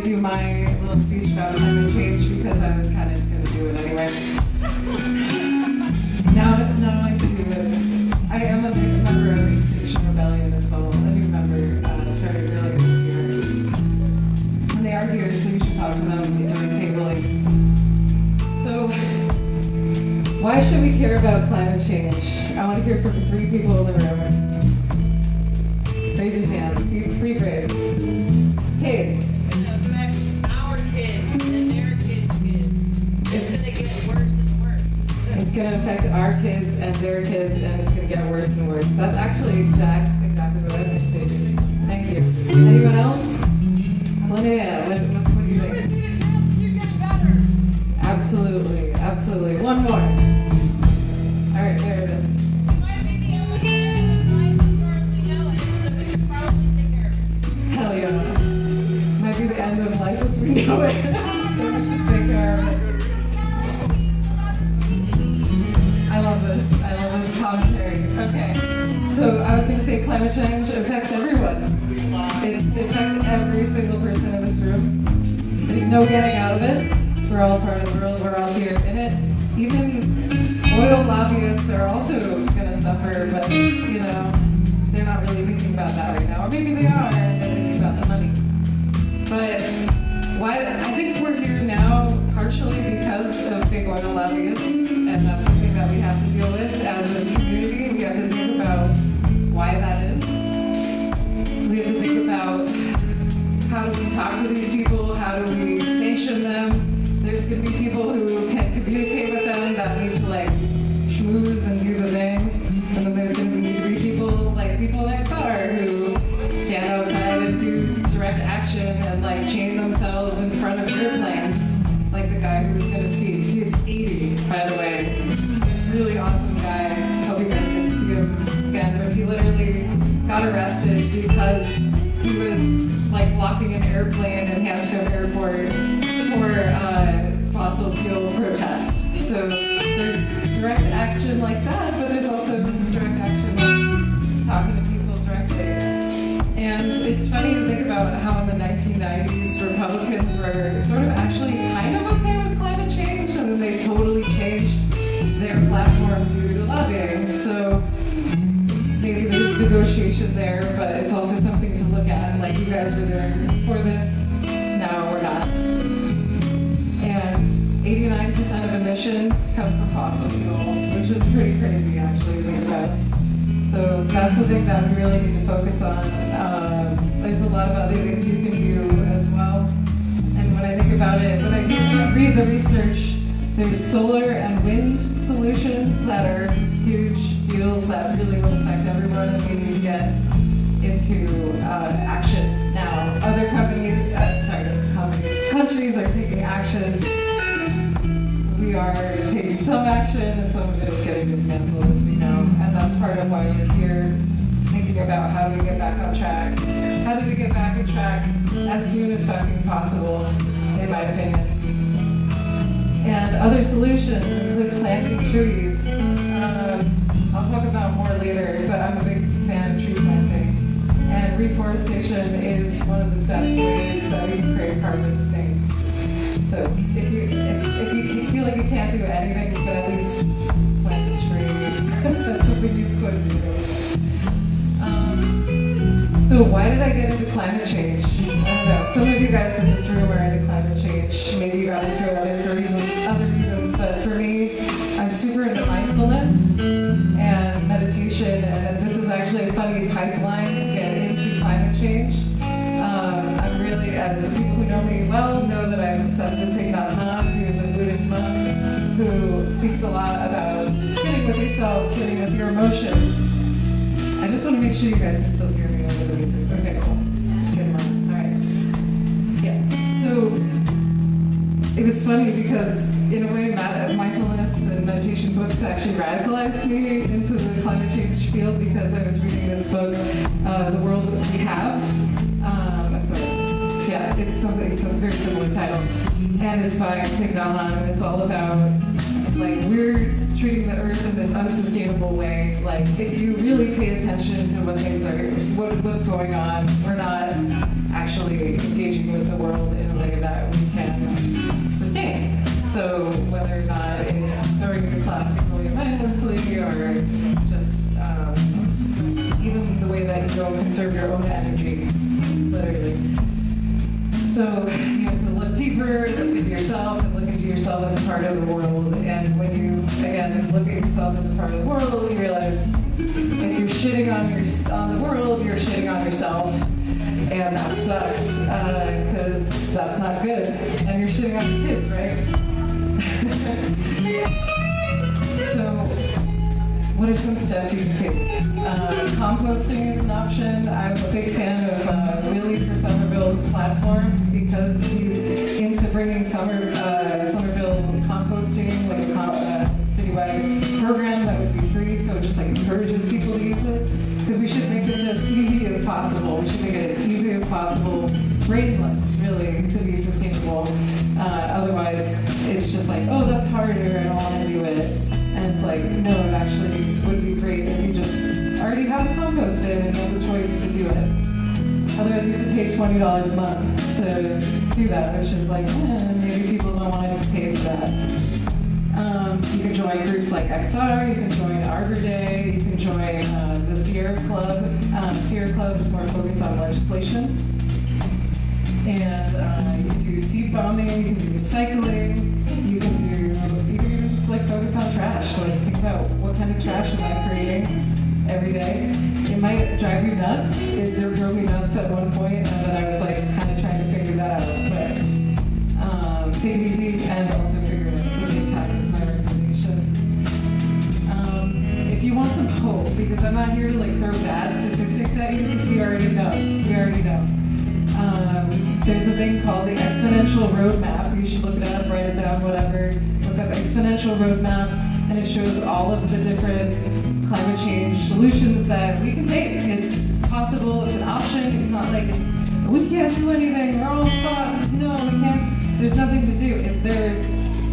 to do my little speech about climate change because I was kind of going to do it anyway. Now I can do it. I am a big member of Extinction Rebellion as well. A new member started earlier this year. And they are here, so you should talk to them during tabling. So, why should we care about climate change? I want to hear from 3 people in the room. Raise your hand. Be brave. Hey. It's going to affect our kids and their kids' kids. It's going to get worse and worse. It's going to affect our kids and their kids, and it's going to get worse and worse. That's actually exactly what I was saying. Thank you. Anyone else? Linnea, what do you think? It's going to help you get better. Absolutely, absolutely. One more. All right, there it is. Hell yeah. Might be the end of life as we know it. So we should take care of it. I love this commentary. Okay. So I was going to say climate change affects everyone. It affects every single person in this room. There's no getting out of it. We're all part of the world. We're all here in it. Even oil lobbyists are also going to suffer, but you know, they're not really thinking about that right now. Or maybe they are, and they're thinking about the money. But I think we're here now partially because of big oil lobbyists, and that's something that we have to deal with as a community. We have to think about why that is. We have to think about how do we talk to these people, how do we sanction them. There's going to be people who can communicate with them that need to like schmooze and do the thing. And then there's going to need to be people like people next door who stand outside and do direct action and like chain themselves in front of airplanes. Like the guy who was going to speak. He's 80, by the way. Really awesome guy. I hope you guys get to see him again. But he literally got arrested because he was like blocking an airplane in Hanscom Airport for fossil fuel protest. So there's direct action like that, but there's also direct action like talking to people directly. And it's funny to think about how in the 1990s Republicans were sort of actually kind of okay with climate change, and then they totally changed their platform due to lobbying. So maybe there's negotiation there, but it's also something to look at. Like you guys were there for this, now we're not. And 89% of emissions come from fossil fuel, which is pretty crazy actually to think about. So that's something that we really need to focus on. There's a lot of other things you can do as well. And when I think about it, when I do read the research, there's solar and wind solutions that are huge deals that really will affect everyone, and we need to get into action now. Other countries are taking action. We are taking some action, and some of it is getting dismantled, as we know. And that's part of why we're here, thinking about how do we get back on track. How do we get back on track as soon as fucking possible, in my opinion. And other solutions include planting trees. I'll talk about more later, but I'm a big fan of tree planting. And reforestation is one of the best ways that we can create carbon sinks. So if you feel like you can't do anything, you can at least plant a tree. That's something you could do. So why did I get into climate change? I don't know. Some of you guys in this room are into climate change. Maybe you got into it for other reasons, but for me, I'm super into mindfulness and meditation, and this is actually a funny pipeline to get into climate change. I'm really, as the people who know me well know that I'm obsessed with Thich Nhat Hanh, who is a Buddhist monk who speaks a lot about sitting with yourself, sitting with your emotions. I just want to make sure you guys can still hear me over the music. Okay, cool. Good one. All right. Yeah. So it was funny because in a way, mindfulness and meditation books actually radicalized me into the climate change field because I was reading this book, The World We Have. It's a very similar title, and it's by Thich Nhat Hanh, and it's all about like we're treating the earth in this unsustainable way. Like if you really pay attention to what's going on, we're not actually engaging with the world in a So whether or not it's throwing your plastic away mindlessly or just even the way that you go and conserve your own energy, literally. So you have to look deeper, look into yourself, and look into yourself as a part of the world. And when you, again, look at yourself as a part of the world, you realize if you're shitting on the world, you're shitting on yourself. And that sucks, because that's not good. And you're shitting on your kids, right? So, what are some steps you can take? Composting is an option. I'm a big fan of Willie for Somerville's platform because he's into bringing Somerville composting, like a citywide program that would be free, so it just like encourages people to use it. Because we should make this as easy as possible. We should make it as easy as possible, brainless, really, to be sustainable. Otherwise, it's just like, oh, that's harder, I don't want to do it. And it's like, no, it actually would be great if you just already have it composted and you have the choice to do it. Otherwise, you have to pay $20 a month to do that, which is like, maybe people don't want to pay for that. You can join groups like XR, you can join Arbor Day, you can join the Sierra Club. Sierra Club is more focused on legislation. And you can do seed bombing, you can do recycling, you can even just like focus on trash. Like think about what kind of trash am I creating every day. It might drive you nuts. It drove me nuts at one point, and then I was like kind of trying to figure that out. But take it easy and also figure it out at the same time is my recommendation. If you want some hope, because I'm not here to like throw bad statistics at you, because we already know. There's a thing called the Exponential Roadmap. You should look it up, write it down, whatever. Look up Exponential Roadmap, and it shows all of the different climate change solutions that we can take. It's possible, it's an option. It's not like, we can't do anything, we're all fucked. No, we can't. There's nothing to do. There's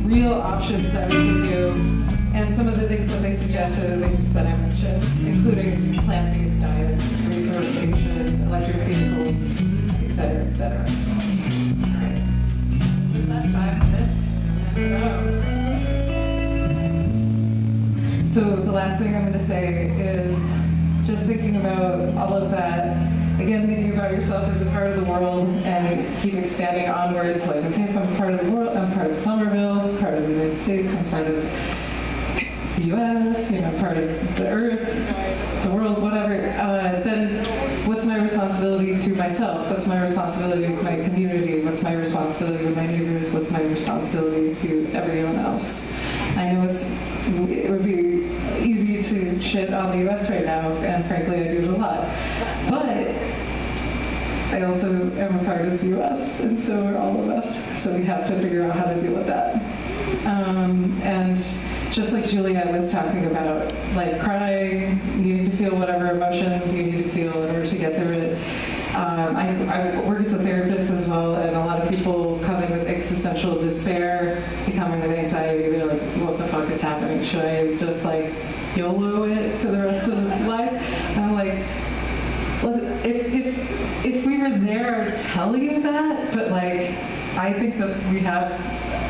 real options that we can do. And some of the things that they suggested are things that I mentioned, including plant-based diets, reforestation, electric vehicles, et cetera, et cetera. All right. Was that 5 minutes? So the last thing I'm going to say is just thinking about all of that. Again, thinking about yourself as a part of the world and keep expanding onwards. Like, okay, if I'm part of the world, I'm part of Somerville, I'm part of the United States, I'm part of the US, part of the earth, the world, whatever, then what's my responsibility to myself? What's my responsibility with my community? What's my responsibility with my neighbors? What's my responsibility to everyone else? I know it would be easy to shit on the US right now, and frankly, I do it a lot. But I also am a part of the US, and so are all of us. So we have to figure out how to deal with that. And just like Juliet was talking about, like crying, needing to feel whatever emotions you need to feel in order to get through it. I work as a therapist as well, and a lot of people come in with existential despair, becoming with anxiety. They're like, what the fuck is happening? Should I just like YOLO it for the rest of life? And I'm like, if we were there to tell you that, but like, I think that we have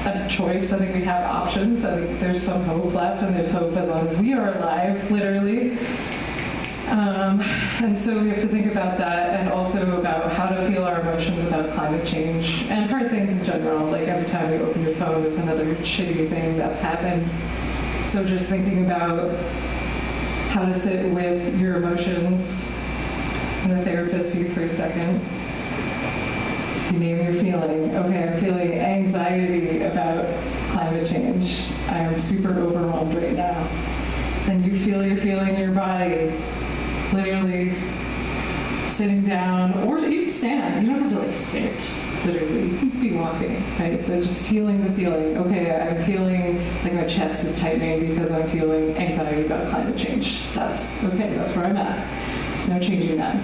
a choice. I think we have options. I think there's some hope left, and there's hope as long as we are alive, literally. And so we have to think about that, and also about how to feel our emotions about climate change and hard things in general. Like every time you open your phone, there's another shitty thing that's happened. So just thinking about how to sit with your emotions. I'm going to therapist you for a second. You name your feeling. Okay, I'm feeling anxiety about climate change. I am super overwhelmed right now. Then you feel your feeling in your body. Literally sitting down, or you stand. You don't have to like sit, literally. You can be walking, right? But just feeling the feeling. Okay, I'm feeling like my chest is tightening because I'm feeling anxiety about climate change. That's okay, that's where I'm at. There's no changing that.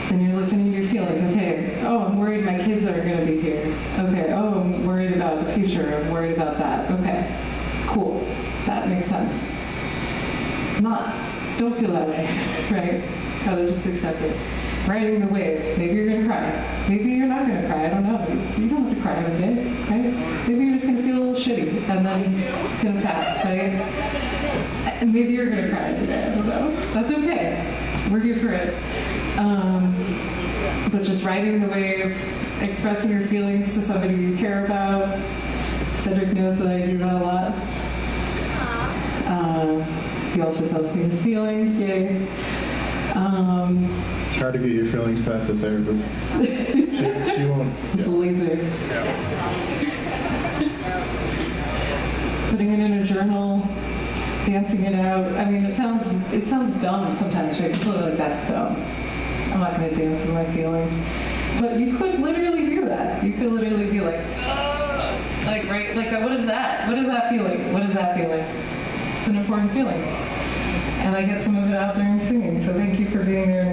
Then you're listening to your feelings. Okay, oh, I'm worried my kids aren't going to be here. Okay, oh, I'm worried about the future. I'm worried about that. Okay, cool. That makes sense. Don't feel that way, right? Gotta just accept it. Riding the wave. Maybe you're gonna cry. Maybe you're not gonna cry. I don't know. You don't have to cry every day, right? Maybe you're just gonna feel a little shitty, and then it's gonna pass, right? And maybe you're gonna cry every day. I don't know. That's okay. We're here for it. But just riding the wave, expressing your feelings to somebody you care about. Cedric knows that I do that a lot. He also tells me his feelings. Yay. It's hard to get your feelings past a therapist. She won't. It's a laser. Putting it in a journal, dancing it out. I mean, it sounds dumb sometimes, right? People are like, that's dumb. I'm not going to dance with my feelings. But you could literally do that. You could literally be like, ugh. Right? Like that. What is that? What is that feeling? What is that feeling? It's an important feeling. And I get some of it out during singing, so thank you for being there